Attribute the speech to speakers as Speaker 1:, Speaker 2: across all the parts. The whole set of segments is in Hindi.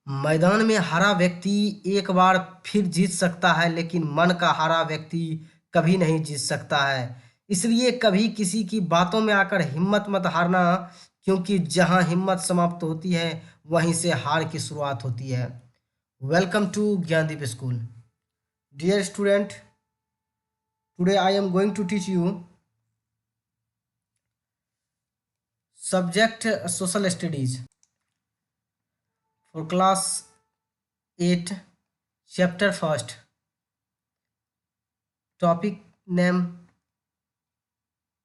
Speaker 1: मैदान में हारा व्यक्ति एक बार फिर जीत सकता है, लेकिन मन का हारा व्यक्ति कभी नहीं जीत सकता है। इसलिए कभी किसी की बातों में आकर हिम्मत मत हारना, क्योंकि जहां हिम्मत समाप्त होती है, वहीं से हार की शुरुआत होती है। Welcome to Gyandeep school. Dear student, today I am going to teach you subject social studies for class 8, chapter first, topic name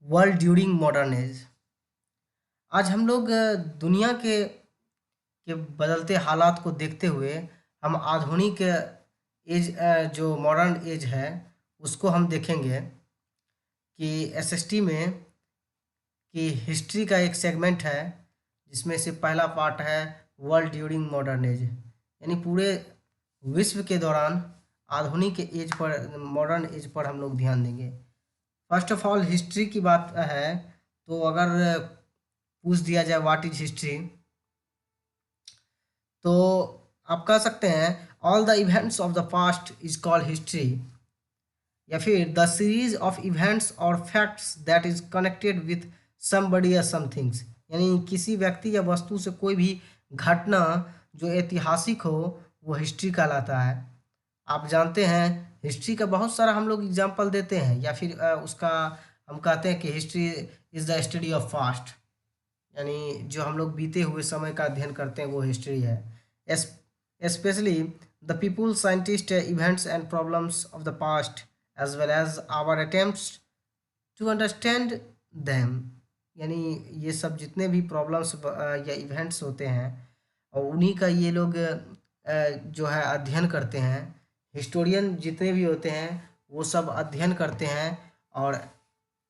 Speaker 1: world during modern age. आज हम लोग दुनिया के बदलते हालात को देखते हुए हम आधुनिक एज, जो मॉडर्न एज है, उसको हम देखेंगे कि एसएसटी में कि हिस्ट्री का एक सेगमेंट है, जिसमें से पहला पार्ट है वर्ल्ड ड्यूरिंग मॉडर्न एज, यानी पूरे विश्व के दौरान आधुनिक as per, modern as per हम लोग ध्यान देंगे। फर्स्ट ऑफ ऑल हिस्ट्री की बात है, तो अगर पूछ दिया जाए व्हाट इज हिस्ट्री, तो आप कह सकते हैं all the events of the past is called history, या फिर द सीरीज ऑफ इवेंट्स और facts that is connected with somebody या समथिंग्स, यानी किसी व्यक्ति या वस्तु से कोई भी घटना जो ऐतिहासिक हो, वो हिस्ट्री कहलाता है। आप जानते हैं हिस्ट्री का बहुत सारा हम लोग एग्जाम्पल देते हैं, या फिर उसका हम कहते हैं कि history is the study of past, यानी जो हम लोग बीते हुए समय का अध्ययन करते हैं वो हिस्ट्री है। Especially the people, scientists, events and problems of the past, as well as our attempts to understand them, यानी ये सब जितने भी प्रॉब्लम्स या इवेंट्स होते हैं, और उन्हीं का ये लोग जो है अध्ययन करते हैं। हिस्टोरियन जितने भी होते हैं वो सब अध्ययन करते हैं, और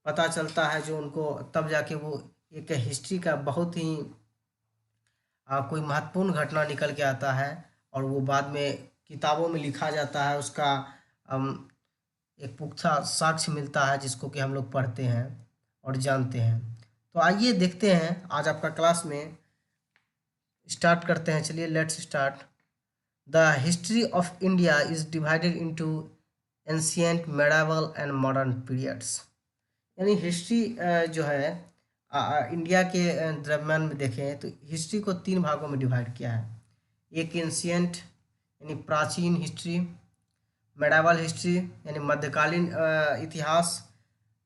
Speaker 1: पता चलता है जो उनको, तब जाके वो एक हिस्ट्री का बहुत ही कोई महत्वपूर्ण घटना निकल के आता है, और वो बाद में किताबों में लिखा जाता है। उसका अम, एक पुख्ता साक्ष्य मिलता है, जिसको कि हम लोग पढ़ते हैं और जानते हैं। तो आइए देखते हैं आज आपका क्लास में, स्टार्ट करते हैं। चलिए let's start. The history of India is divided into ancient, medieval and modern periods, यानी हिस्ट्री जो है इंडिया के दरम्यान में देखें तो हिस्ट्री को 3 भागों में डिवाइड किया है। एक एंशियंट यानी प्राचीन हिस्ट्री, मेडावल हिस्ट्री यानी मध्यकालीन इतिहास,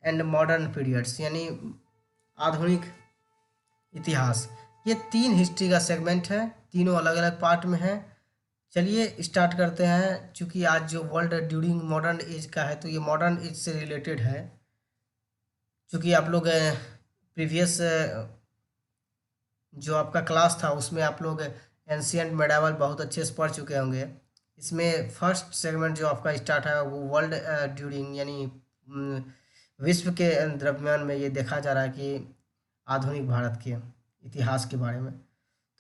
Speaker 1: एंड मॉडर्न पीरियड्स यानी आधुनिक इतिहास। ये 3 हिस्ट्री का सेगमेंट है, तीनों अलग अलग पार्ट में है। चलिए स्टार्ट करते हैं। चूँकि आज जो वर्ल्ड ड्यूरिंग मॉडर्न एज का है, तो ये मॉडर्न एज से रिलेटेड है। चूँकि आप लोग प्रीवियस जो आपका क्लास था उसमें आप लोग एंशियंट, मेडावल बहुत अच्छे से पढ़ चुके होंगे। इसमें फर्स्ट सेगमेंट जो आपका स्टार्ट है वो वर्ल्ड ड्यूरिंग, यानी विश्व के दरम्यान में ये देखा जा रहा है कि आधुनिक भारत के इतिहास के बारे में।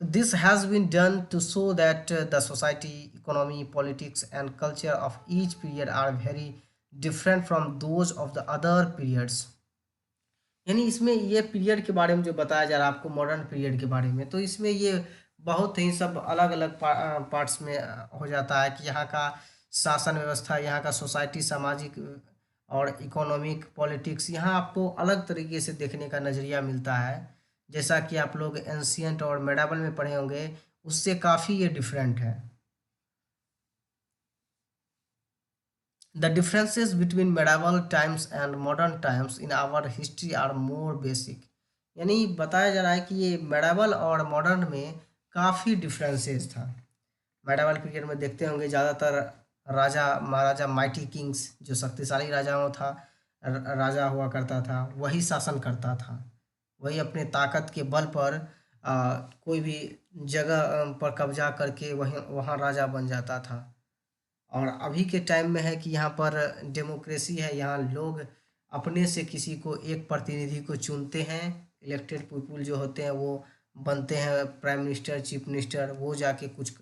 Speaker 1: तो this has been done to show that the society, economy, politics and culture of each period are very different from those of the other periods, यानी इसमें ये पीरियड के बारे में जो बताया जा रहा है आपको, मॉडर्न पीरियड के बारे में, तो इसमें ये बहुत ही सब अलग अलग पार्ट्स में हो जाता है कि यहाँ का शासन व्यवस्था, यहाँ का सोसाइटी, सामाजिक और इकोनॉमिक, पॉलिटिक्स, यहाँ आपको अलग तरीके से देखने का नज़रिया मिलता है। जैसा कि आप लोग एंशियंट और मेडावल में पढ़े होंगे, उससे काफ़ी ये डिफरेंट है। The differences between medieval times and modern times in our history are more basic, यानी बताया जा रहा है कि ये मेडावल और मॉडर्न में काफ़ी डिफरेंसेस था। मेडावल पीरियड में देखते होंगे ज़्यादातर राजा महाराजा, माइटी किंग्स, जो शक्तिशाली राजाओं था, राजा हुआ करता था, वही शासन करता था। वही अपने ताकत के बल पर कोई भी जगह पर कब्जा करके वहीं वहाँ राजा बन जाता था। और अभी के टाइम में है कि यहाँ पर डेमोक्रेसी है, यहाँ लोग अपने से किसी को एक प्रतिनिधि को चुनते हैं। इलेक्टेड पीपल जो होते हैं वो बनते हैं प्राइम मिनिस्टर, चीफ मिनिस्टर, वो जाके कुछ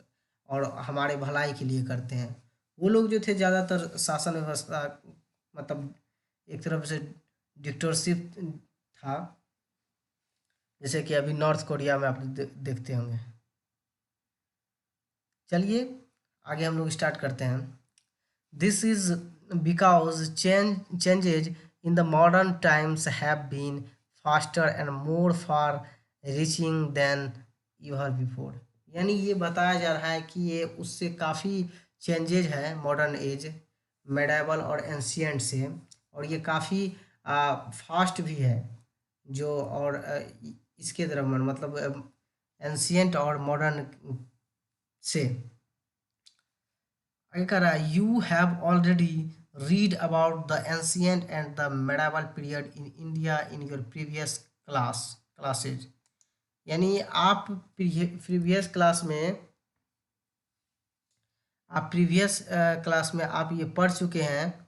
Speaker 1: और हमारे भलाई के लिए करते हैं। वो लोग जो थे ज़्यादातर शासन व्यवस्था, मतलब एक तरफ से डिक्टेटरशिप था, जैसे कि अभी नॉर्थ कोरिया में आप देखते होंगे। चलिए आगे हम लोग स्टार्ट करते हैं। This is because changes in the modern times have been faster and more far reaching than ever before. यानी ये बताया जा रहा है कि ये उससे काफ़ी चेंजेज है मॉडर्न एज मेडाइवल और एंशियंट से, और ये काफ़ी फास्ट भी है जो, और इसके तरफ मतलब एंशियंट और मॉडर्न से। आगे कह रहा है you have already read about the ancient and the medieval period in India in your previous classes. यानी आप प्रीवियस क्लास में आप ये पढ़ चुके हैं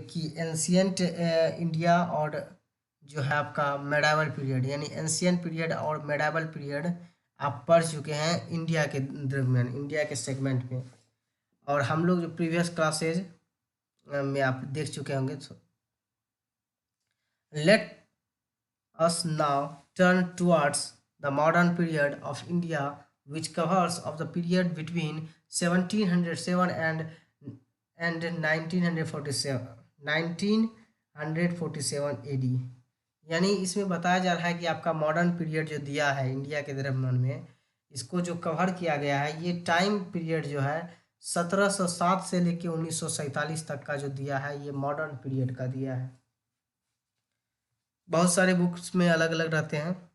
Speaker 1: कि एंशियंट इंडिया और जो है आपका मेडाइवल पीरियड, यानी एंशियंट पीरियड और मेडाइवल पीरियड आप पढ़ चुके हैं इंडिया के दरमियान, इंडिया के सेगमेंट में। और हम लोग जो प्रीवियस क्लासेज में आप देख चुके होंगे। Let us now turn towards the modern period of India, which covers of the period between 1707 and 1947 AD। यानी इसमें बताया जा रहा है कि आपका मॉडर्न पीरियड जो दिया है इंडिया के दरमियान में, इसको जो कवर किया गया है, ये टाइम पीरियड जो है 1707 से लेके 1947 तक का जो दिया है, ये मॉडर्न पीरियड का दिया है। बहुत सारे बुक्स में अलग अलग रहते हैं,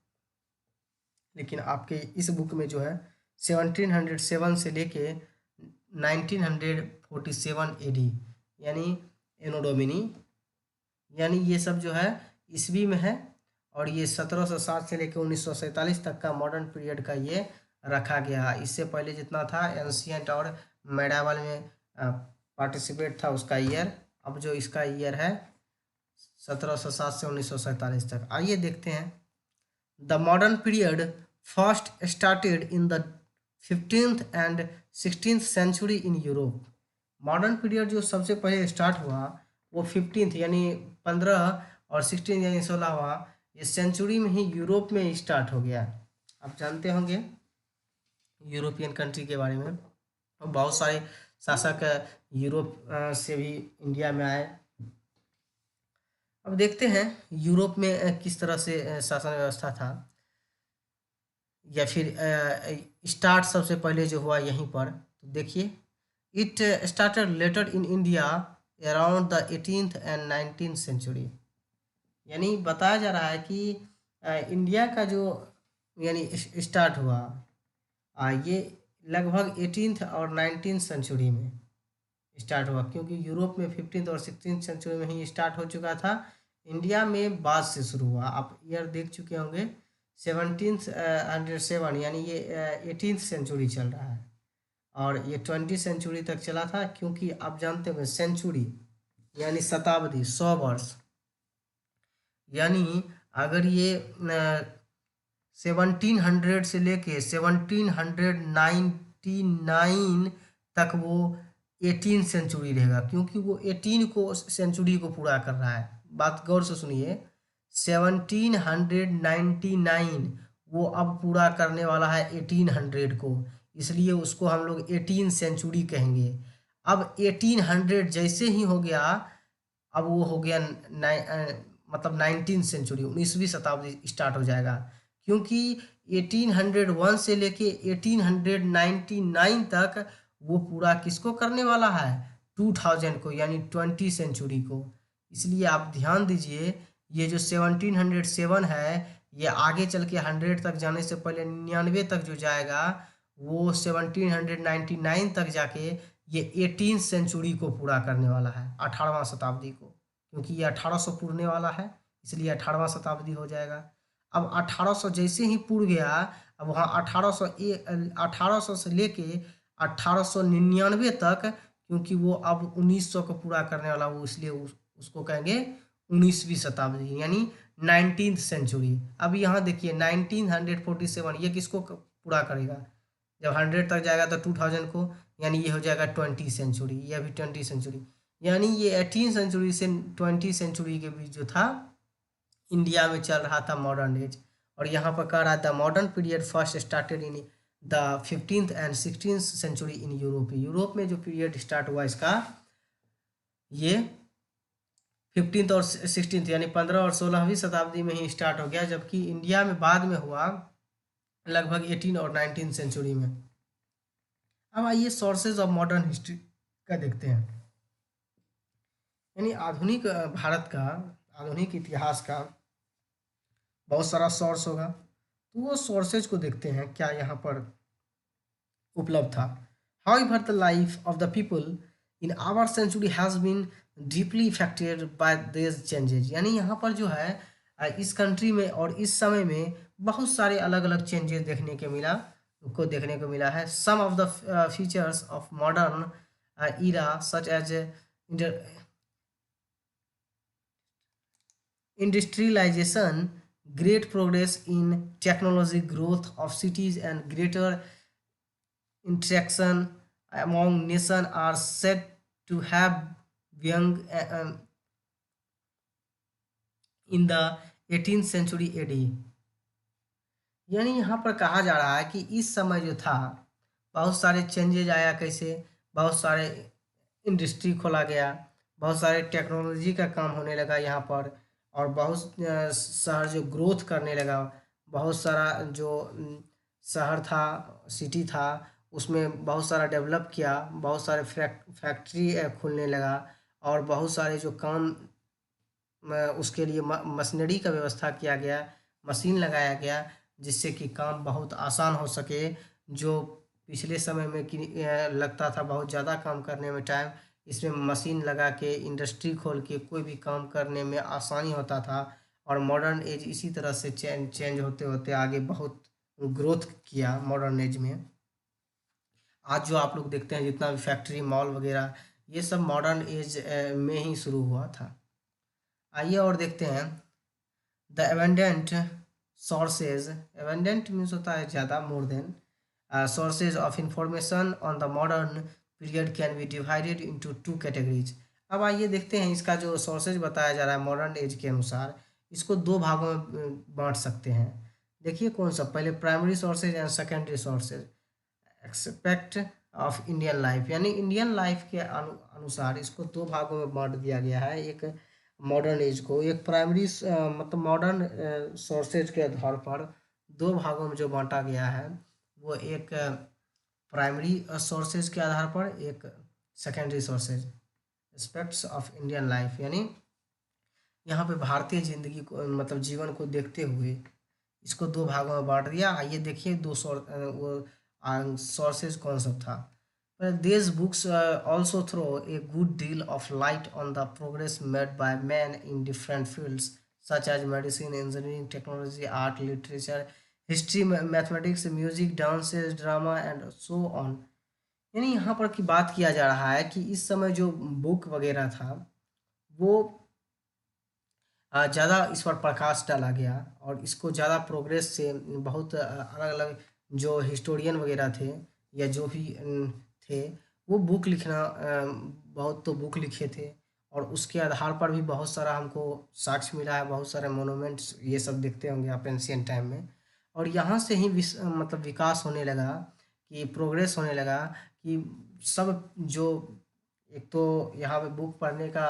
Speaker 1: लेकिन आपके इस बुक में जो है 1707 से लेके 1947 एडी, यानी एनो डोमिनी, यानी ये सब जो है ईस्वी में है, और ये 1707 से लेकर 1947 तक का मॉडर्न पीरियड का ये रखा गया है। इससे पहले जितना था एंशियंट और मेडाइवल में पार्टिसिपेट था उसका ईयर, अब जो इसका ईयर है 1707 से 1947 तक। आइए देखते हैं। The modern period first started in the 15th and 16th century in Europe. Modern period जो सबसे पहले स्टार्ट हुआ वो 15th यानी 15 और 16 यानी 16वां ये सेंचुरी में ही यूरोप में स्टार्ट हो गया। आप जानते होंगे यूरोपियन कंट्री के बारे में, और बहुत सारे शासक यूरोप से भी इंडिया में आए। अब देखते हैं यूरोप में किस तरह से शासन व्यवस्था था, या फिर स्टार्ट सबसे पहले जो हुआ यहीं पर। तो देखिए, it started later in India around the 18th and 19th century. यानी बताया जा रहा है कि इंडिया का जो यानी स्टार्ट हुआ ये लगभग 18th और 19th सेंचुरी में स्टार्ट हुआ, क्योंकि यूरोप में 15th और 16th सेंचुरी में ही स्टार्ट हो चुका था, इंडिया में बाद से शुरू हुआ। आप ईयर देख चुके होंगे 1707, यानी ये 18th सेंचुरी चल रहा है, और ये 20th सेंचुरी तक चला था, क्योंकि आप जानते होंगे सेंचुरी यानी शताब्दी, 100 वर्ष। यानी अगर ये 1700 से लेके 1799 तक वो 18 सेंचुरी रहेगा, क्योंकि वो 18 को सेंचुरी को पूरा कर रहा है। बात गौर से सुनिए, 1799 वो अब पूरा करने वाला है 1800 को, इसलिए उसको हम लोग 18 सेंचुरी कहेंगे। अब 1800 जैसे ही हो गया, अब वो हो गया मतलब 19th सेंचुरी, 19वीं शताब्दी स्टार्ट हो जाएगा, क्योंकि 1801 से लेके 1899 तक वो पूरा किसको करने वाला है, 2000 को, यानी 20 सेंचुरी को। इसलिए आप ध्यान दीजिए, ये जो 1707 है, ये आगे चल के 100 तक जाने से पहले 99 तक जो जाएगा, वो 1799 तक जाके ये 18 सेंचुरी को पूरा करने वाला है, 18वां शताब्दी को, क्योंकि ये 1800 पूरने वाला है, इसलिए 18वां शताब्दी हो जाएगा। अब 1800 जैसे ही पूर गया, अब वहाँ 1800 से लेके 1899 तक, क्योंकि वो अब 1900 को पूरा करने वाला, वो इसलिए उसको कहेंगे 19वीं शताब्दी, यानी 19th सेंचुरी। अब यहाँ देखिए 1947, ये किसको पूरा करेगा, जब 100 तक जाएगा तो 2000 को, यानी ये हो जाएगा 20 सेंचुरी, ये अभी 20 सेंचुरी, यानी ये 18 सेंचुरी से 20 सेंचुरी के बीच जो था इंडिया में चल रहा था मॉडर्न एज। और यहाँ पर कह रहा था modern period first started in the 15th and 16th century in Europe. Europe में जो पीरियड स्टार्ट हुआ इसका, ये 15th और 16th यानी 15 और 16वीं शताब्दी में ही स्टार्ट हो गया, जबकि इंडिया में बाद में हुआ लगभग 18 और 19 सेंचुरी में। अब आइए सोर्सेज ऑफ मॉडर्न हिस्ट्री का देखते हैं, यानी आधुनिक भारत का, आधुनिक इतिहास का बहुत सारा सोर्स होगा, तो वो सोर्सेज को देखते हैं क्या यहाँ पर उपलब्ध था। However, the life of the people in our century has been deeply affected by these changes। यानी यहाँ पर जो है इस कंट्री में और इस समय में बहुत सारे अलग अलग चेंजेस देखने को मिला है। Some of the features of modern era such as industrialization, great progress in technology, growth of cities and greater interaction among nations are said to have begun in the 18th century AD। यानी यहाँ पर कहा जा रहा है कि इस समय जो था बहुत सारे चेंजेज आया, कैसे बहुत सारे इंडस्ट्री खोला गया, बहुत सारे टेक्नोलॉजी का काम होने लगा यहाँ पर, और बहुत शहर जो ग्रोथ करने लगा, बहुत सारा जो शहर था, सिटी था, उसमें बहुत सारा डेवलप किया, बहुत सारे फैक्ट्री खुलने लगा, और बहुत सारे जो काम उसके लिए मशीनरी का व्यवस्था किया गया, मशीन लगाया गया, जिससे कि काम बहुत आसान हो सके। जो पिछले समय में कि लगता था बहुत ज़्यादा काम करने में टाइम, इसमें मशीन लगा के इंडस्ट्री खोल के कोई भी काम करने में आसानी होता था। और मॉडर्न एज इसी तरह से चेंज होते होते आगे बहुत ग्रोथ किया मॉडर्न एज में। आज जो आप लोग देखते हैं जितना भी फैक्ट्री मॉल वगैरह, ये सब मॉडर्न एज में ही शुरू हुआ था। आइए और देखते हैं the abundant sources. Abundant means होता है ज़्यादा, more than. Sources of information on the modern period can be divided into two categories. अब आइए देखते हैं इसका जो सोर्सेज बताया जा रहा है मॉडर्न एज के अनुसार, इसको दो भागों में बांट सकते हैं। देखिए कौन सा, पहले primary sources and secondary sources. Expect of Indian life, यानी इंडियन लाइफ के अनुसार इसको दो भागों में बांट दिया गया है। एक मॉडर्न एज को एक प्राइमरी मतलब मॉडर्न सोर्सेज के आधार पर दो भागों में जो बांटा गया है, वो एक प्राइमरी सोर्सेज के आधार पर, एक secondary sources. Aspects of Indian life, यानी यहाँ पे भारतीय जिंदगी को मतलब जीवन को देखते हुए इसको दो भागों में बांट दिया। आइए देखिए दो सोर्सेज कौन सा था। These books also throw a good deal of light on the progress made by men in different fields such as medicine, engineering, technology, art, literature, history, mathematics, music, dances, drama and so on। यानी यहाँ पर की बात किया जा रहा है कि इस समय जो बुक वगैरह था वो ज़्यादा इस पर प्रकाश डाला गया, और इसको ज़्यादा प्रोग्रेस से बहुत अलग अलग जो हिस्टोरियन वगैरह थे या जो भी थे, वो बुक लिखना बहुत तो बुक लिखे थे, और उसके आधार पर भी बहुत सारा हमको साक्ष्य मिला है, बहुत सारे मोनूमेंट्स ये सब देखते होंगे आप एंशियंट टाइम में। और यहाँ से ही मतलब विकास होने लगा, कि प्रोग्रेस होने लगा, कि सब जो एक तो यहाँ पे बुक पढ़ने का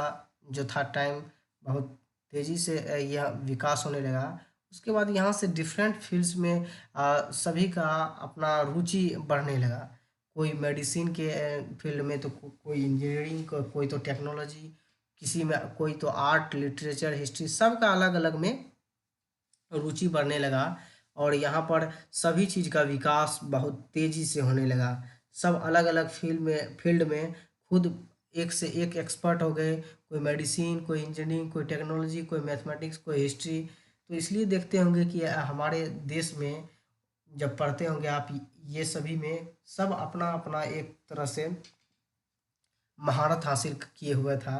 Speaker 1: जो था टाइम बहुत तेज़ी से यह विकास होने लगा। उसके बाद यहाँ से डिफरेंट फील्ड्स में सभी का अपना रुचि बढ़ने लगा। कोई मेडिसिन के फील्ड में, तो कोई इंजीनियरिंग, कोई तो टेक्नोलॉजी, किसी में कोई तो आर्ट, लिटरेचर, हिस्ट्री, सब का अलग अलग में रुचि बढ़ने लगा। और यहाँ पर सभी चीज़ का विकास बहुत तेज़ी से होने लगा। सब अलग अलग फील्ड में खुद एक से एक एक्सपर्ट हो गए, कोई मेडिसिन, कोई इंजीनियरिंग, कोई टेक्नोलॉजी, कोई मैथमेटिक्स, कोई हिस्ट्री। तो इसलिए देखते होंगे कि हमारे देश में जब पढ़ते होंगे आप, ये सभी में सब अपना अपना एक तरह से महारत हासिल किए हुए था।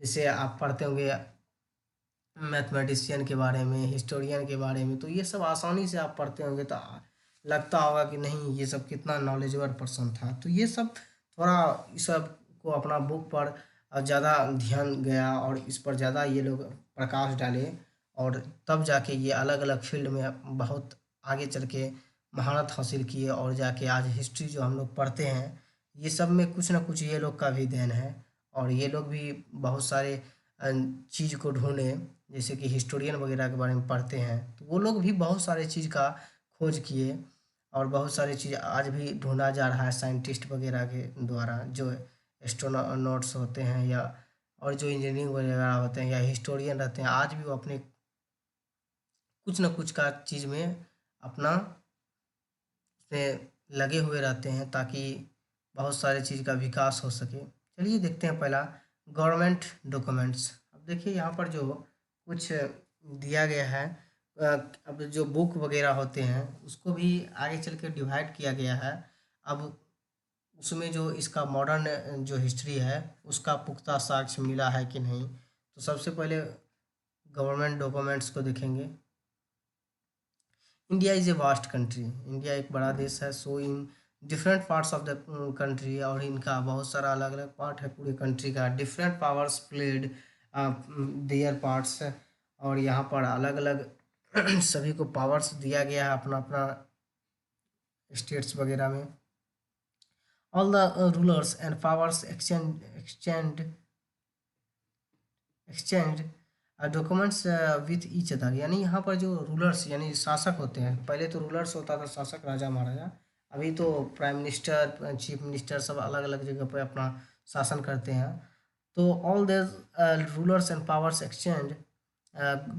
Speaker 1: जैसे आप पढ़ते होंगे मैथमेटिशियन के बारे में, हिस्टोरियन के बारे में, तो ये सब आसानी से आप पढ़ते होंगे तो लगता होगा कि नहीं ये सब कितना नॉलेजेबल पर्सन था। तो ये सब थोड़ा इस सब को अपना बुक पर ज़्यादा ध्यान गया, और इस पर ज़्यादा ये लोग प्रकाश डाले, और तब जाके ये अलग अलग फील्ड में बहुत आगे चल के महारत हासिल किए और जाके आज हिस्ट्री जो हम लोग पढ़ते हैं, ये सब में कुछ ना कुछ ये लोग का भी देन है। और ये लोग भी बहुत सारे चीज़ को ढूंढे, जैसे कि हिस्टोरियन वगैरह के बारे में पढ़ते हैं, तो वो लोग भी बहुत सारे चीज़ का खोज किए। और बहुत सारी चीज़ आज भी ढूंढा जा रहा है साइंटिस्ट वगैरह के द्वारा, जो एस्ट्रोनॉट्स होते हैं या और जो इंजीनियरिंग वगैरह होते हैं या हिस्टोरियन रहते हैं, आज भी वो अपने कुछ न कुछ का चीज़ में अपना उसमें लगे हुए रहते हैं, ताकि बहुत सारे चीज़ का विकास हो सके। चलिए देखते हैं पहला, गवर्नमेंट डॉक्यूमेंट्स। अब देखिए यहाँ पर जो कुछ दिया गया है, अब जो बुक वगैरह होते हैं उसको भी आगे चल के डिवाइड किया गया है। अब उसमें जो इसका मॉडर्न जो हिस्ट्री है उसका पुख्ता साक्ष्य मिला है कि नहीं, तो सबसे पहले गवर्नमेंट डॉक्यूमेंट्स को देखेंगे। India is a vast country, India एक बड़ा देश है। So in different parts of the country, और इनका बहुत सारा अलग अलग पार्ट है पूरे कंट्री का। Different powers played there parts, और यहाँ पर अलग अलग सभी को पावर्स दिया गया है अपना अपना स्टेट्स वगैरह में। All the rulers and powers exchange documents with each other, यानी यहाँ पर जो रूलर्स यानी शासक होते हैं, पहले तो रूलर्स होता था शासक राजा महाराजा, अभी तो प्राइम मिनिस्टर चीफ मिनिस्टर सब अलग अलग जगह पर अपना शासन करते हैं। तो all the rulers and powers exchange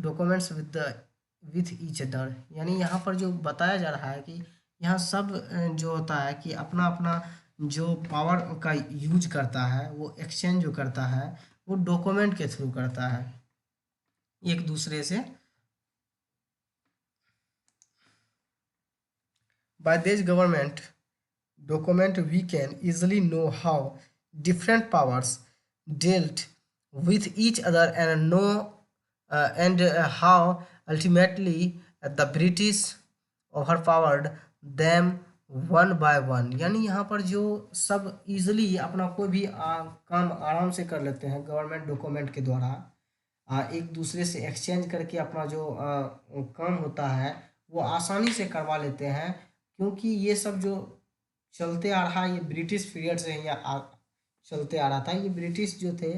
Speaker 1: documents with each other, यानी यहाँ पर जो बताया जा रहा है कि यहाँ सब जो होता है कि अपना अपना जो पावर का यूज करता है वो एक्सचेंज जो करता है वो डॉक्यूमेंट के थ्रू करता है एक दूसरे से। By this government document we can easily know how different powers dealt with each other and know how ultimately the British overpowered them one by one, यानी यहाँ पर जो सब इजीली अपना कोई भी काम आराम से कर लेते हैं गवर्नमेंट डॉक्यूमेंट के द्वारा। एक दूसरे से एक्सचेंज करके अपना जो काम होता है वो आसानी से करवा लेते हैं, क्योंकि ये सब जो चलते आ रहा है ये ब्रिटिश पीरियड से ही चलते आ रहा था। ये ब्रिटिश जो थे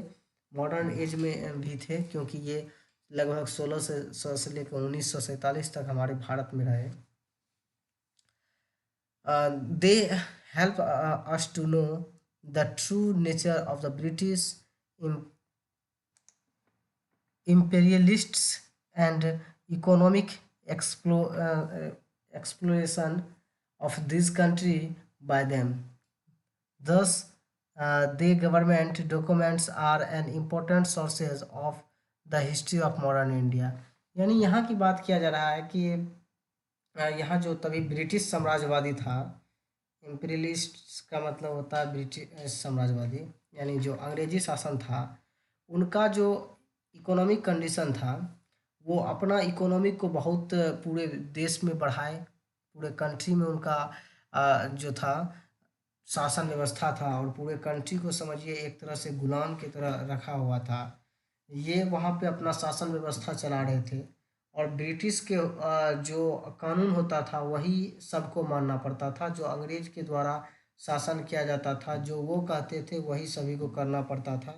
Speaker 1: मॉडर्न एज में भी थे, क्योंकि ये लगभग 1600 से लेकर 1947 तक हमारे भारत में रहे। They help us to know the true nature of the British imperialists and economic exploration of this country by them. Thus, the government documents are an important sources of the history of modern India. यानी यहाँ की बात किया जा रहा है कि यहाँ जो तभी ब्रिटिश साम्राज्यवादी था, इम्पीरियलिस्ट का मतलब होता है ब्रिटिश साम्राज्यवादी, यानी जो अंग्रेजी शासन था, उनका जो इकोनॉमिक कंडीशन था वो अपना इकोनॉमिक को बहुत पूरे देश में बढ़ाए, पूरे कंट्री में उनका जो था शासन व्यवस्था था, और पूरे कंट्री को समझिए एक तरह से गुलाम की तरह रखा हुआ था। ये वहाँ पे अपना शासन व्यवस्था चला रहे थे, और ब्रिटिश के जो कानून होता था वही सबको मानना पड़ता था। जो अंग्रेज के द्वारा शासन किया जाता था, जो वो कहते थे वही सभी को करना पड़ता था।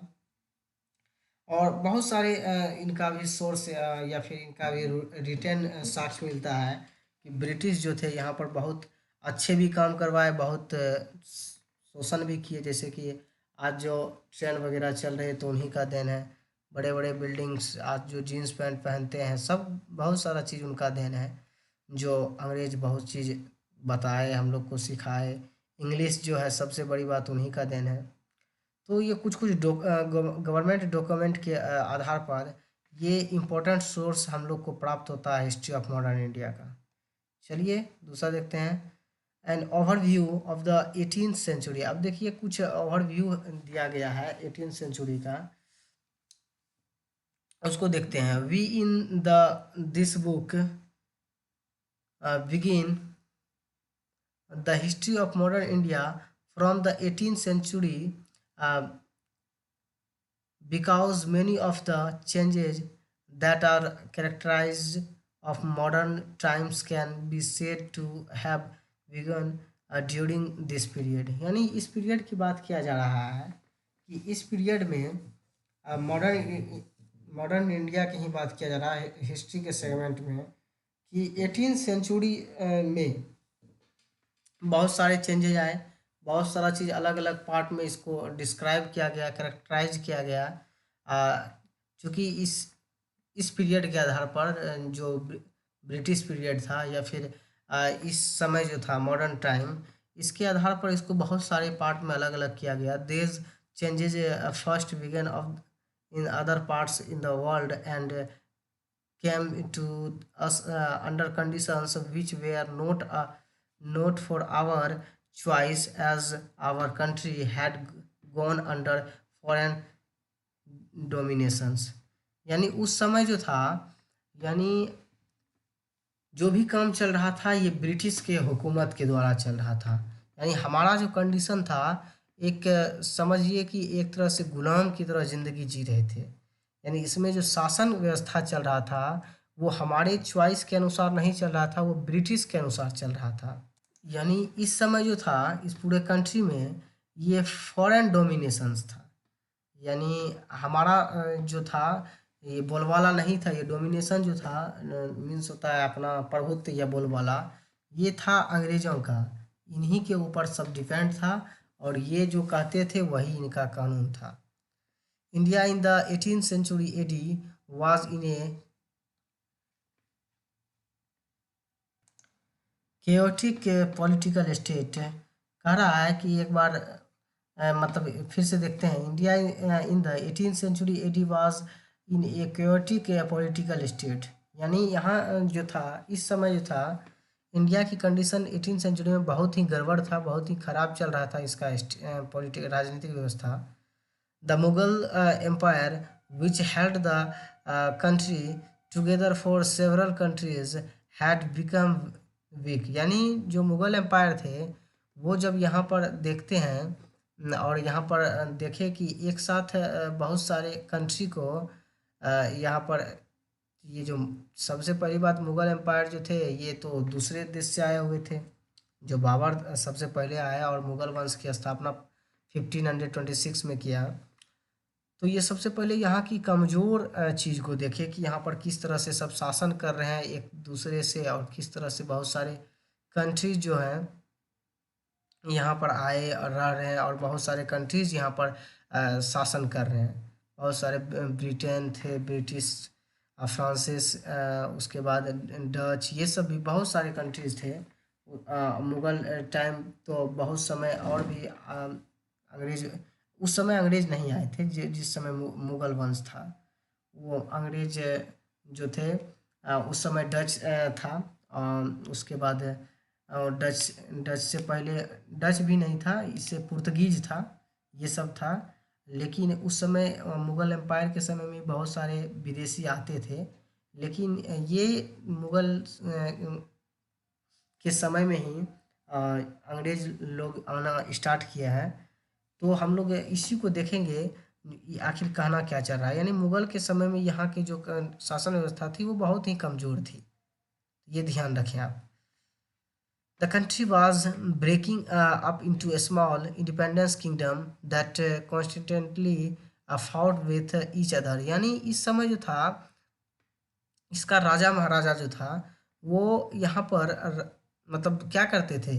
Speaker 1: और बहुत सारे इनका भी सोर्स या फिर इनका भी रिटर्न साक्ष्य मिलता है कि ब्रिटिश जो थे यहाँ पर बहुत अच्छे भी काम करवाए, बहुत शोषण भी किए। जैसे कि आज जो ट्रेन वगैरह चल रहे तो उन्हीं का देन है, बड़े बड़े बिल्डिंग्स आज जो जीन्स पैंट पहनते हैं सब बहुत सारा चीज़ उनका देन है। जो अंग्रेज बहुत चीज़ बताए हम लोग को सिखाए, इंग्लिश जो है सबसे बड़ी बात उन्हीं का देन है। तो ये कुछ कुछ गवर्नमेंट डॉक्यूमेंट के आधार पर ये इम्पोर्टेंट सोर्स हम लोग को प्राप्त होता है हिस्ट्री ऑफ मॉडर्न इंडिया का। चलिए दूसरा देखते हैं, an overview of the 18th century. अब देखिए कुछ ओवरव्यू दिया गया है 18th सेंचुरी का, उसको देखते हैं। We in the this book begin the history of modern India from the 18th century because many of the changes that are characterized of modern times can be said to have begun during this period। यानी इस पीरियड की बात किया जा रहा है कि इस पीरियड में मॉडर्न मॉडर्न इंडिया की ही बात किया जा रहा है हिस्ट्री के सेगमेंट में कि 18th सेंचुरी में बहुत सारे चेंजेज आए, बहुत सारा चीज़ अलग अलग पार्ट में इसको डिस्क्राइब किया गया, करेक्टराइज किया गया। चूँकि इस पीरियड के आधार पर जो ब्रिटिश पीरियड था या फिर इस समय जो था मॉडर्न टाइम, इसके आधार पर इसको बहुत सारे पार्ट में अलग अलग किया गया। These changes first began of in other parts in the world and came to us under conditions which were not for our choice, as our country had gone under foreign dominations। यानी उस समय जो था, यानी जो भी काम चल रहा था ये ब्रिटिश के हुकूमत के द्वारा चल रहा था। यानी हमारा जो कंडीशन था, एक समझिए कि एक तरह से गुलाम की तरह ज़िंदगी जी रहे थे। यानी इसमें जो शासन व्यवस्था चल रहा था वो हमारे चॉइस के अनुसार नहीं चल रहा था, वो ब्रिटिश के अनुसार चल रहा था। यानी इस समय जो था इस पूरे कंट्री में ये फॉरेन डोमिनेशंस था। यानी हमारा जो था ये बोलबाला नहीं था, ये डोमिनेशन जो था मीन्स होता है अपना प्रभुत्व या बोलबाला, ये था अंग्रेज़ों का। इन्हीं के ऊपर सब डिपेंड था और ये जो कहते थे वही इनका कानून था। India in the 18th century AD was in a chaotic political state. कह रहा है कि एक बार मतलब फिर से देखते हैं। India in the 18th century AD was in a chaotic political state. यानी यहाँ जो था इस समय जो था इंडिया की कंडीशन 18th सेंचुरी में बहुत ही गड़बड़ था, बहुत ही ख़राब चल रहा था इसका पॉलिटिकल राजनीतिक व्यवस्था। The Mughal empire which held the country together for several countries had become weak। यानी जो मुगल एम्पायर थे वो जब यहाँ पर देखते हैं और यहाँ पर देखे कि एक साथ बहुत सारे कंट्री को यहाँ पर ये जो सबसे पहली बात मुगल एम्पायर जो थे ये तो दूसरे देश से आए हुए थे। जो बाबर सबसे पहले आया और मुगल वंश की स्थापना 1526 में किया। तो ये सबसे पहले यहाँ की कमज़ोर चीज़ को देखे कि यहाँ पर किस तरह से सब शासन कर रहे हैं एक दूसरे से और किस तरह से बहुत सारे कंट्रीज़ जो हैं यहाँ पर आए और रह रहे हैं और बहुत सारे कंट्रीज़ यहाँ पर शासन कर रहे हैं। बहुत सारे ब्रिटेन थे, ब्रिटिश, फ्रांसिस, उसके बाद डच, ये सब भी बहुत सारे कंट्रीज़ थे। मुग़ल टाइम तो बहुत समय और भी अंग्रेज़, उस समय अंग्रेज़ नहीं आए थे जिस समय मुग़ल वंश था। वो अंग्रेज़ जो थे उस समय डच था। उसके बाद डच डच से पहले डच भी नहीं था, इससे पुर्तगीज था, ये सब था। लेकिन उस समय मुग़ल एम्पायर के समय में बहुत सारे विदेशी आते थे। लेकिन ये मुग़ल के समय में ही अंग्रेज़ लोग आना स्टार्ट किया है। तो हम लोग इसी को देखेंगे आखिर कहना क्या चाह रहा है। यानी मुग़ल के समय में यहाँ की जो शासन व्यवस्था थी वो बहुत ही कमज़ोर थी, ये ध्यान रखें आप। The country was breaking up into a small independent kingdom that constantly fought with each other। यानी इस समय जो था इसका राजा महाराजा जो था वो यहाँ पर मतलब क्या करते थे,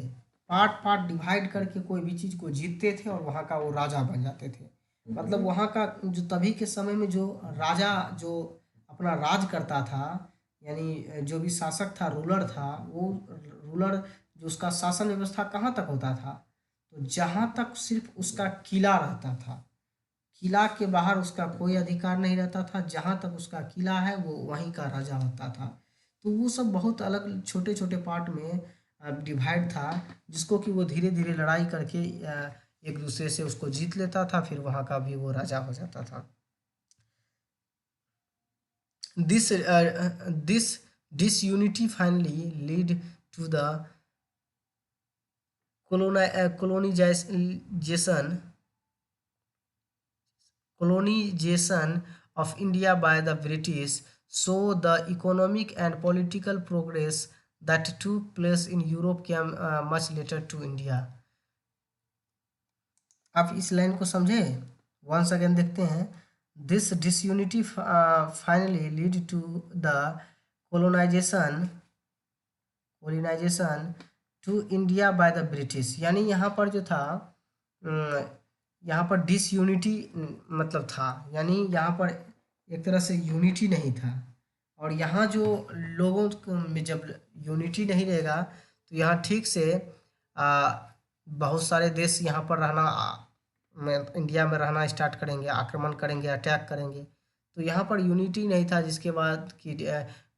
Speaker 1: पार्ट पार्ट डिवाइड करके कोई भी चीज़ को जीतते थे और वहाँ का वो राजा बन जाते थे। मतलब वहाँ का जो तभी के समय में जो राजा जो अपना राज करता था, यानी जो भी शासक था, रूलर था, वो रूलर जो उसका शासन व्यवस्था कहाँ तक होता था, तो जहाँ तक सिर्फ उसका किला रहता था, किला के बाहर उसका कोई अधिकार नहीं रहता था। जहाँ तक उसका किला है वो वहीं का राजा होता था। तो वो सब बहुत अलग छोटे छोटे पार्ट में डिवाइड था, जिसको कि वो धीरे धीरे लड़ाई करके एक दूसरे से उसको जीत लेता था, फिर वहाँ का भी वो राजा हो जाता था। This disunity finally lead to the colonization of India by the British। so the economic and political progress that took place in Europe came much later to India. आप इस लाइन को समझे? वंस अगेन देखते हैं। This disunity finally lead to the colonization colonization to India by the British. यानी यहाँ पर जो था, अम, यहाँ पर डिसयूनिटी मतलब था, यानी यहाँ पर एक तरह से यूनिटी नहीं था। और यहाँ जो लोगों में जब यूनिटी नहीं रहेगा तो यहाँ ठीक से आ, बहुत सारे देश यहाँ पर रहना में इंडिया में रहना स्टार्ट करेंगे, आक्रमण करेंगे, अटैक करेंगे। तो यहाँ पर यूनिटी नहीं था, जिसके बाद कि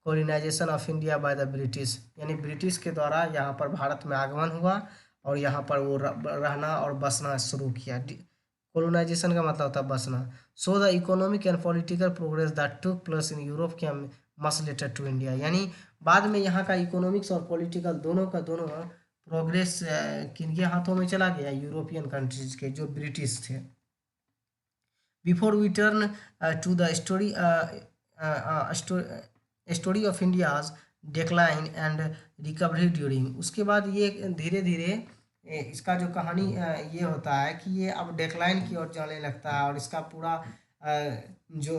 Speaker 1: colonization of India by the British, यानी ब्रिटिश के द्वारा यहाँ पर भारत में आगमन हुआ और यहाँ पर वो रहना और बसना शुरू किया। कोलोनाइजेशन का मतलब होता है बसना। So the economic and political progress that took place in Europe came much later to India. यानी बाद में यहाँ का इकोनॉमिक्स और पॉलिटिकल दोनों का दोनों प्रोग्रेस किनके हाथों में चला गया? यूरोपियन कंट्रीज के, जो ब्रिटिश थे। Before we turn to the story of India's decline and recovery during, उसके बाद ये धीरे धीरे इसका जो कहानी ये होता है कि ये अब डेक्लाइन की ओर जाने लगता है और इसका पूरा जो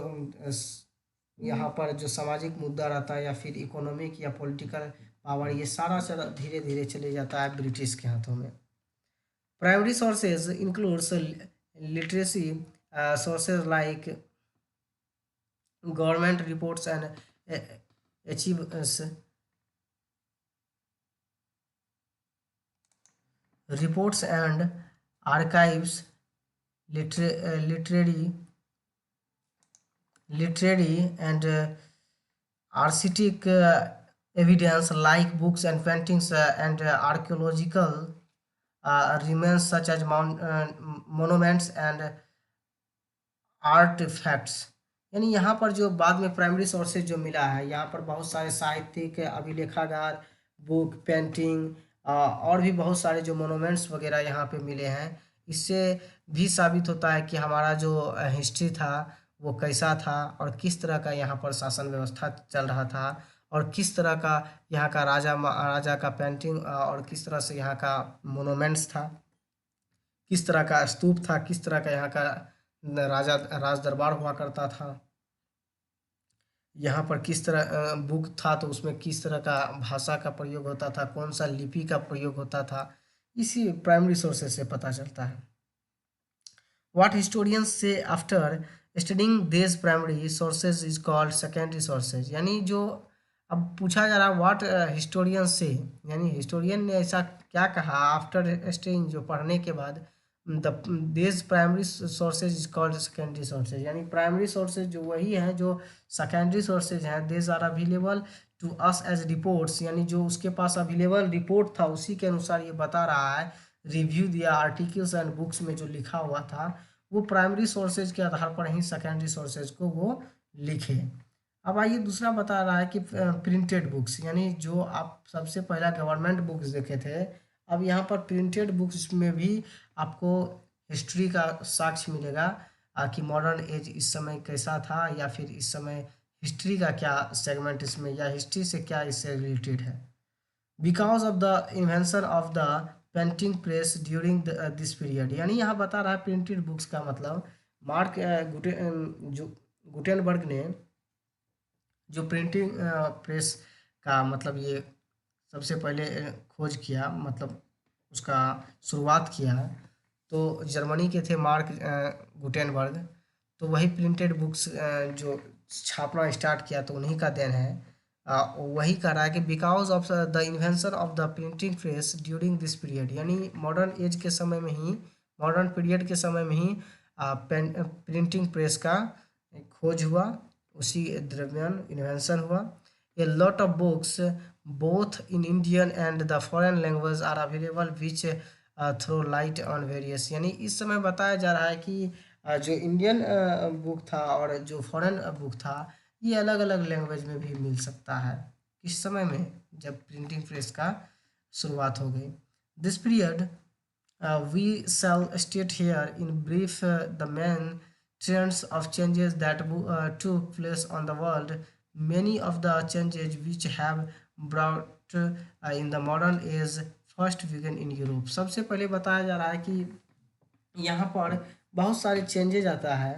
Speaker 1: यहाँ पर जो सामाजिक मुद्दा रहता है या फिर इकोनॉमिक या पॉलिटिकल पावर, ये सारा सारा धीरे धीरे चले जाता है ब्रिटिश के हाथों में। Primary sources includes literacy sources like government reports and achievements reports and archives, literary and artistic evidence like books and paintings and archaeological remains such as monuments and artefacts. यानी यहाँ पर जो बाद में प्राइमरी सोर्सेज जो मिला है, यहाँ पर बहुत सारे साहित्यिक अभिलेखागार, बुक, पेंटिंग और भी बहुत सारे जो मोनूमेंट्स वगैरह यहाँ पे मिले हैं। इससे भी साबित होता है कि हमारा जो हिस्ट्री था वो कैसा था और किस तरह का यहाँ पर शासन व्यवस्था चल रहा था और किस तरह का यहाँ का राजा महाराजा का पेंटिंग और किस तरह से यहाँ का मोनूमेंट्स था, किस तरह का स्तूप था, किस तरह का यहाँ का राजा राज दरबार हुआ करता था, यहाँ पर किस तरह बुक था तो उसमें किस तरह का भाषा का प्रयोग होता था, कौन सा लिपि का प्रयोग होता था, इसी प्राइमरी सोर्सेज से पता चलता है। व्हाट हिस्टोरियंस से after studying this primary sources is called secondary sources. यानी जो अब पूछा जा रहा है व्हाट हिस्टोरियंस से, यानी हिस्टोरियन ने ऐसा क्या कहा आफ्टर स्टडिंग, जो पढ़ने के बाद the this primary sources is called secondary sources. यानी प्राइमरी सोर्सेज जो वही हैं जो सेकेंडरी सोर्सेज हैं। This are available to us as reports, यानी जो उसके पास अवेलेबल रिपोर्ट था उसी के अनुसार ये बता रहा है। रिव्यू दिया, आर्टिकल्स एंड बुक्स में जो लिखा हुआ था वो प्राइमरी सोर्सेज के आधार पर ही सेकेंडरी सोर्सेज को वो लिखे। अब आइए दूसरा बता रहा है कि प्रिंटेड बुक्स, यानी जो आप सबसे पहला गवर्नमेंट बुक्स देखे थे, अब यहाँ पर प्रिंटेड बुक्स में भी आपको हिस्ट्री का साक्ष्य मिलेगा कि मॉडर्न एज इस समय कैसा था या फिर इस समय हिस्ट्री का क्या सेगमेंट इसमें या हिस्ट्री से क्या इससे रिलेटेड है। Because of the invention of the painting press during this period, यानी यहाँ बता रहा है प्रिंटेड बुक्स का मतलब मार्क गुटेनबर्ग ने जो प्रिंटिंग प्रेस का मतलब ये सबसे पहले खोज किया, मतलब उसका शुरुआत किया, तो जर्मनी के थे मार्क गुटेनबर्ग। तो वही प्रिंटेड बुक्स जो छापना स्टार्ट किया तो उन्हीं का देन है। वही कह रहा है कि because of the invention of the printing press during this period, यानी मॉडर्न एज के समय में ही, मॉडर्न पीरियड के समय में ही प्रिंटिंग प्रेस का खोज हुआ, उसी दरमियान इन्वेंशन हुआ। ए lot of books both in Indian and the foreign language are available which throw light on various, यानी इस समय बताया जा रहा है कि जो इंडियन बुक था और जो फॉरेन बुक था ये अलग अलग लैंग्वेज में भी मिल सकता है। किस समय में? जब प्रिंटिंग प्रेस का शुरुआत हो गई। This period we shall state here in brief the main trends of changes that took place on the world many of the changes which have brought in the modern age first began in Europe। सबसे पहले बताया जा रहा है कि यहाँ पर बहुत सारे चेंजेज आता है।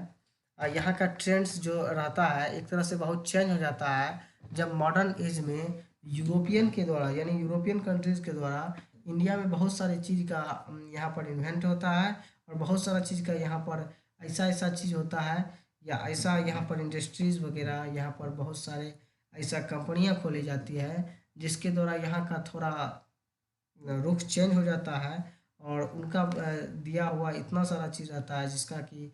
Speaker 1: यहाँ का ट्रेंड्स जो रहता है एक तरह से बहुत चेंज हो जाता है जब मॉडर्न एज में यूरोपियन के द्वारा यानी यूरोपियन कंट्रीज़ के द्वारा इंडिया में बहुत सारी चीज़ का यहाँ पर इन्वेंट होता है और बहुत सारा चीज़ का यहाँ पर ऐसा ऐसा चीज़ होता है या ऐसा यहाँ पर इंडस्ट्रीज़ वगैरह यहाँ पर बहुत सारे ऐसा कंपनियाँ खोली जाती है जिसके द्वारा यहाँ का थोड़ा रुख चेंज हो जाता है और उनका दिया हुआ इतना सारा चीज़ रहता है जिसका कि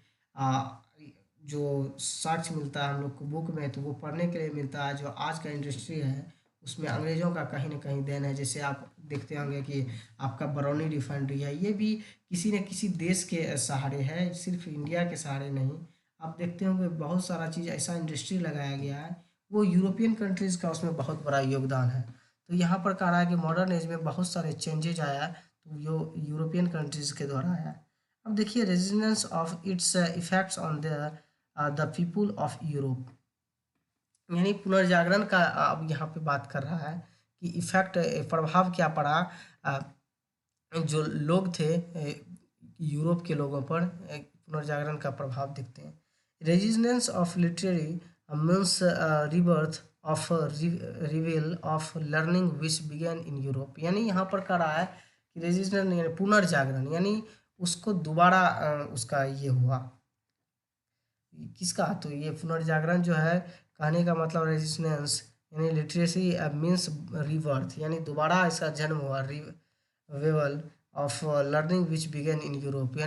Speaker 1: जो सर्च मिलता है हम लोग को बुक में तो वो पढ़ने के लिए मिलता है। जो आज का इंडस्ट्री है उसमें अंग्रेज़ों का कहीं ना कहीं देन है। जैसे आप देखते होंगे कि आपका बरौनी रिफाइनरी है, ये भी किसी न किसी देश के सहारे है, सिर्फ इंडिया के सहारे नहीं। आप देखते होंगे बहुत सारा चीज़ ऐसा इंडस्ट्री लगाया गया है वो यूरोपियन कंट्रीज़ का उसमें बहुत बड़ा योगदान है। तो यहाँ पर कह रहा है कि मॉडर्न एज में बहुत सारे चेंजेज आया तो यो यूरोपियन कंट्रीज़ के द्वारा आया। अब देखिए resistance of its effects on the people of Europe, यानी पुनर्जागरण का अब यहाँ पे बात कर रहा है कि इफेक्ट प्रभाव क्या पड़ा जो लोग थे यूरोप के लोगों पर पुनर्जागरण का प्रभाव दिखते हैं। Resistance of literary means rebirth of रिवेल of learning which began in Europe, यानी यहाँ पर कह रहा है कि रेजिस्टेंस यानी पुनर्जागरण यानी उसको दोबारा उसका ये हुआ किसका, तो ये पुनर्जागरण जो है कहने का मतलब रेजिस्टेंस यानी लिटरेसी मीन्स रिबर्थ यानी दोबारा इसका जन्म हुआ revival of learning which began in Europe,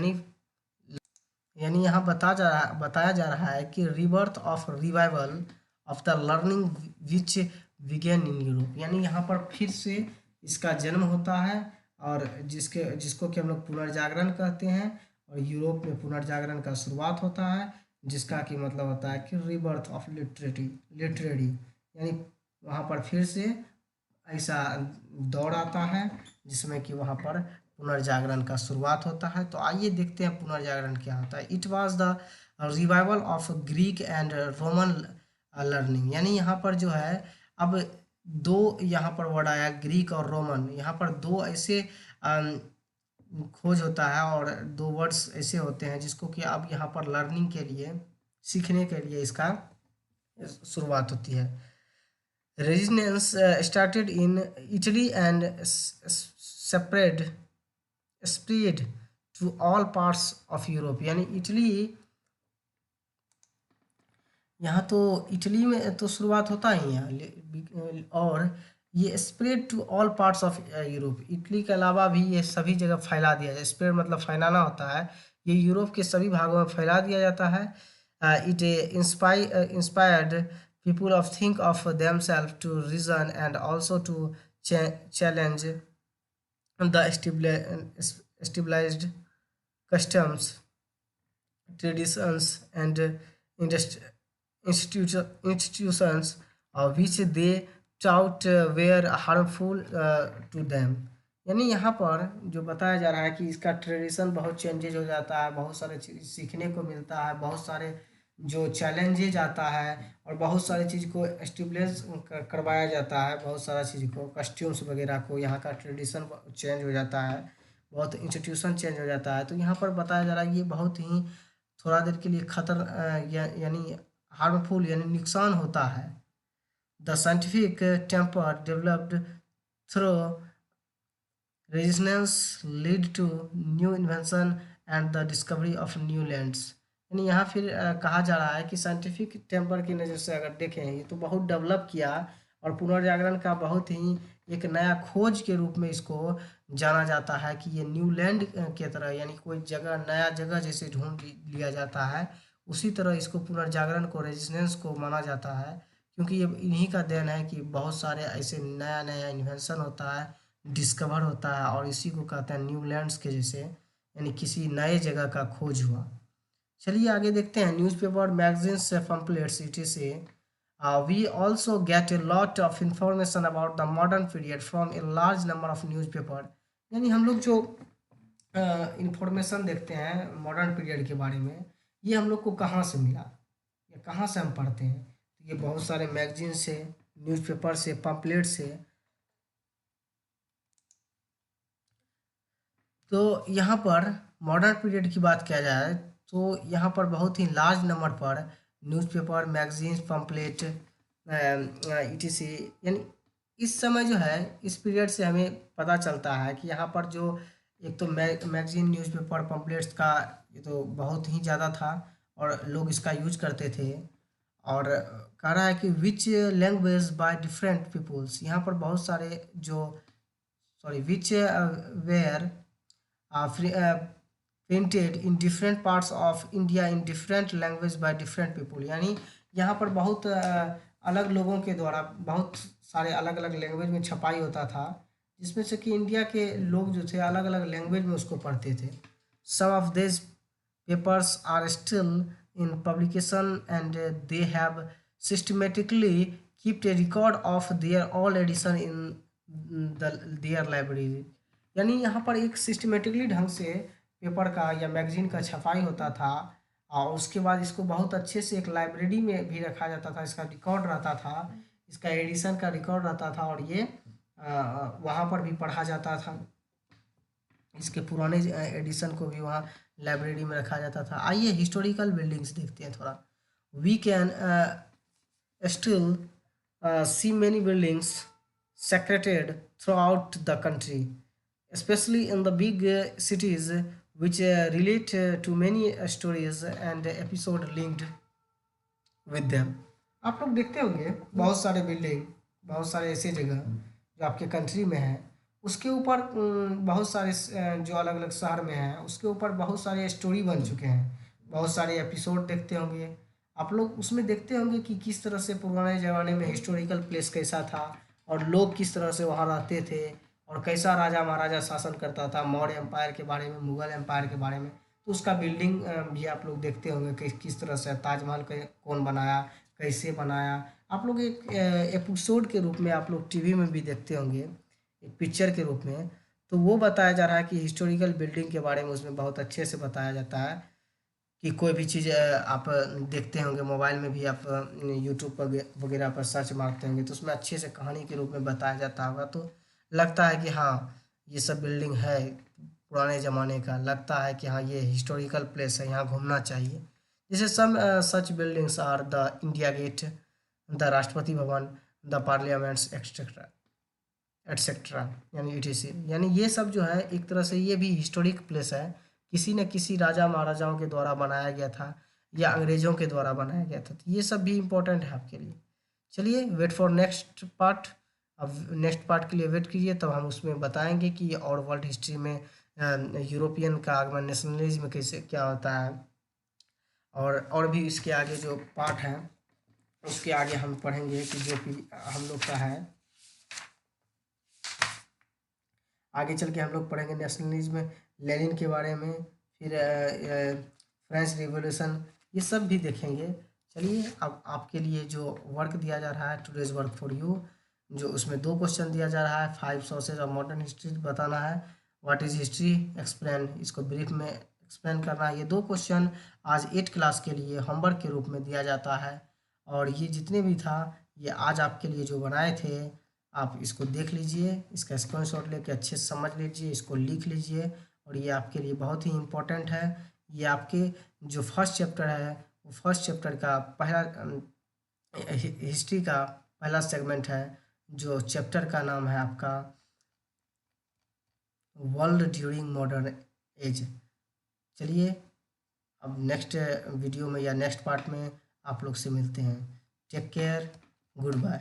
Speaker 1: यानी यहाँ बताया जा रहा है कि rebirth of revival of the learning which began in Europe, यानी यहाँ पर फिर से इसका जन्म होता है और जिसको कि हम लोग पुनर्जागरण कहते हैं और यूरोप में पुनर्जागरण का शुरुआत होता है जिसका कि मतलब होता है कि रिबर्थ ऑफ लिटरेरी यानी वहाँ पर फिर से ऐसा दौर आता है जिसमें कि वहाँ पर पुनर्जागरण का शुरुआत होता है। तो आइए देखते हैं पुनर्जागरण क्या होता है। It was the revival of Greek and Roman learning, यानी यहाँ पर जो है अब दो यहाँ पर वर्ड आया ग्रीक और रोमन, यहाँ पर दो ऐसे खोज होता है और दो वर्ड्स ऐसे होते हैं जिसको कि अब यहाँ पर लर्निंग के लिए सीखने के लिए इसका शुरुआत होती है। Resistance started in Italy and spread to all parts of Europe, यानी इटली यहाँ तो इटली में तो शुरुआत होता ही है और ये spread to all parts of Europe, Italy के अलावा भी ये सभी जगह फैला दिया जाए। स्प्रेड मतलब फैलाना होता है, ये यूरोप के सभी भागों में फैला दिया जाता है। It inspired people of think of themselves to reason and also to challenge the established customs, traditions and institutions which they thought were harmful to them, यानी यहाँ पर जो बताया जा रहा है कि इसका ट्रेडिशन बहुत चेंजेज हो जाता है, बहुत सारे चीज़ सीखने को मिलता है, बहुत सारे जो चैलेंजेज आता है और बहुत सारी चीज़ को एस्टेब्लिश करवाया जाता है, बहुत सारा चीज़ को कस्ट्यूम्स वगैरह को यहाँ का ट्रेडिशन चेंज हो जाता है, बहुत इंस्टीट्यूशन चेंज हो जाता है। तो यहाँ पर बताया जा रहा है ये बहुत ही थोड़ा देर के लिए यानी हार्मफुल यानी नुकसान होता है। The scientific temper developed through resistance lead to new invention and the discovery of new lands, यानी यहाँ फिर कहा जा रहा है कि साइंटिफिक टेम्पर की नज़र से अगर देखें ये तो बहुत डेवलप किया और पुनर्जागरण का बहुत ही एक नया खोज के रूप में इसको जाना जाता है कि ये न्यू लैंड के तरह यानी कोई जगह नया जगह जैसे ढूंढ लिया जाता है उसी तरह इसको पुनर्जागरण को रेजिस्टेंस को माना जाता है, क्योंकि ये इन्हीं का देन है कि बहुत सारे ऐसे नया नया इन्वेंशन होता है, डिस्कवर होता है और इसी को कहते हैं न्यू लैंड्स के जैसे, यानी किसी नए जगह का खोज हुआ। चलिए आगे देखते हैं न्यूज़पेपर मैगजीन्स पम्पलेट्स से we also get a lot of information about the modern period from a large number of newspaper, यानी हम लोग जो इंफॉर्मेशन देखते हैं मॉडर्न पीरियड के बारे में ये हम लोग को कहाँ से मिला या कहाँ से हम पढ़ते हैं, ये बहुत सारे मैगजीन से, न्यूज़पेपर से, पम्पलेट से। तो यहाँ पर मॉडर्न पीरियड की बात किया जाए तो यहाँ पर बहुत ही लार्ज नंबर पर न्यूज़पेपर, मैगजीन्स, पम्पलेट, ईटीसी, यानी इस समय जो है, इस पीरियड से हमें पता चलता है कि यहाँ पर जो एक तो मैगजीन, न्यूज़पेपर, पम्पलेट्स का ये तो बहुत ही ज़्यादा था और लोग इसका यूज करते थे। और कह रहा है कि which language by different peoples, यहाँ पर बहुत सारे जो sorry which were printed in different parts of India in different language by different people, यानी यहाँ पर बहुत अलग लोगों के द्वारा बहुत सारे अलग अलग लैंग्वेज में छपाई होता था, जिसमें से कि इंडिया के लोग जो थे अलग अलग लैंग्वेज में उसको पढ़ते थे। Some of this papers are still in publication and they have systematically kept a record of their all edition in their library, यानी यहाँ पर एक सिस्टमेटिकली ढंग से पेपर का या मैगजीन का छपाई होता था और उसके बाद इसको बहुत अच्छे से एक लाइब्रेरी में भी रखा जाता था, इसका रिकॉर्ड रहता था, इसका एडिशन का रिकॉर्ड रहता था और ये वहाँ पर भी पढ़ा जाता था, इसके पुराने एडिशन को भी वहाँ लाइब्रेरी में रखा जाता था। आइए हिस्टोरिकल बिल्डिंग्स देखते हैं थोड़ा। We can still see many buildings secreted throughout the country, especially in the big cities, which relate to many stories and episode linked with them। आप लोग देखते होंगे बहुत सारे बिल्डिंग, बहुत सारे ऐसे जगह जो आपके कंट्री में है, उसके ऊपर बहुत सारे जो अलग अलग शहर में है उसके ऊपर बहुत सारे स्टोरी बन चुके हैं, बहुत सारे एपिसोड देखते होंगे आप लोग, उसमें देखते होंगे कि किस तरह से पुराने ज़माने में हिस्टोरिकल प्लेस कैसा था और लोग किस तरह से वहाँ रहते थे और कैसा राजा महाराजा शासन करता था, मौर्य एम्पायर के बारे में, मुगल एम्पायर के बारे में। तो उसका बिल्डिंग भी आप लोग देखते होंगे कि किस तरह से ताजमहल कौन बनाया, कैसे बनाया। आप लोग एक एपिसोड के रूप में आप लोग टीवी में भी देखते होंगे, एक पिक्चर के रूप में। तो वो बताया जा रहा है कि हिस्टोरिकल बिल्डिंग के बारे में उसमें बहुत अच्छे से बताया जाता है कि कोई भी चीज़ आप देखते होंगे मोबाइल में भी, आप यूट्यूब पर वगैरह पर सर्च मारते होंगे तो उसमें अच्छे से कहानी के रूप में बताया जाता होगा, तो लगता है कि हाँ ये सब बिल्डिंग है पुराने ज़माने का, लगता है कि हाँ ये हिस्टोरिकल प्लेस है, यहाँ घूमना चाहिए। जैसे some such buildings are the India Gate, the Rashtrapati Bhavan, the parliaments etcetera etcetera, यानी ईटीसी, यानी ये सब जो है एक तरह से ये भी हिस्टोरिक प्लेस है, किसी न किसी राजा महाराजाओं के द्वारा बनाया गया था या अंग्रेजों के द्वारा बनाया गया था, तो ये सब भी इम्पोर्टेंट है आपके लिए। चलिए वेट फॉर नेक्स्ट पार्ट, अब नेक्स्ट पार्ट के लिए वेट कीजिए, तब हम उसमें बताएंगे कि और वर्ल्ड हिस्ट्री में यूरोपियन का आगमन, नेशनलिज्म कैसे क्या होता है, और भी इसके आगे जो पार्ट है उसके आगे हम पढ़ेंगे कि जो कि हम लोग का है, आगे चल के हम लोग पढ़ेंगे नेशनलिज्म, लेनिन के बारे में, फिर फ्रेंच रिवॉल्यूशन, ये सब भी देखेंगे। चलिए अब आपके लिए जो वर्क दिया जा रहा है, टुडेज वर्क फॉर यू, जो उसमें 2 क्वेश्चन दिया जा रहा है, 5 सोर्सेज ऑफ मॉडर्न हिस्ट्री बताना है, व्हाट इज हिस्ट्री एक्सप्लेन, इसको ब्रीफ में एक्सप्लेन करना है। ये 2 क्वेश्चन आज 8 क्लास के लिए होमवर्क के रूप में दिया जाता है और ये जितने भी था ये आज आपके लिए जो बनाए थे, आप इसको देख लीजिए, इसका स्क्रीनशॉट लेके अच्छे से समझ लीजिए, इसको लिख लीजिए और ये आपके लिए बहुत ही इम्पोर्टेंट है। ये आपके जो फर्स्ट चैप्टर है वो फर्स्ट चैप्टर का पहला हिस्ट्री का पहला सेगमेंट है, जो चैप्टर का नाम है आपका वर्ल्ड ड्यूरिंग मॉडर्न एज। चलिए अब नेक्स्ट वीडियो में या नेक्स्ट पार्ट में आप लोग से मिलते हैं। Take care, good bye.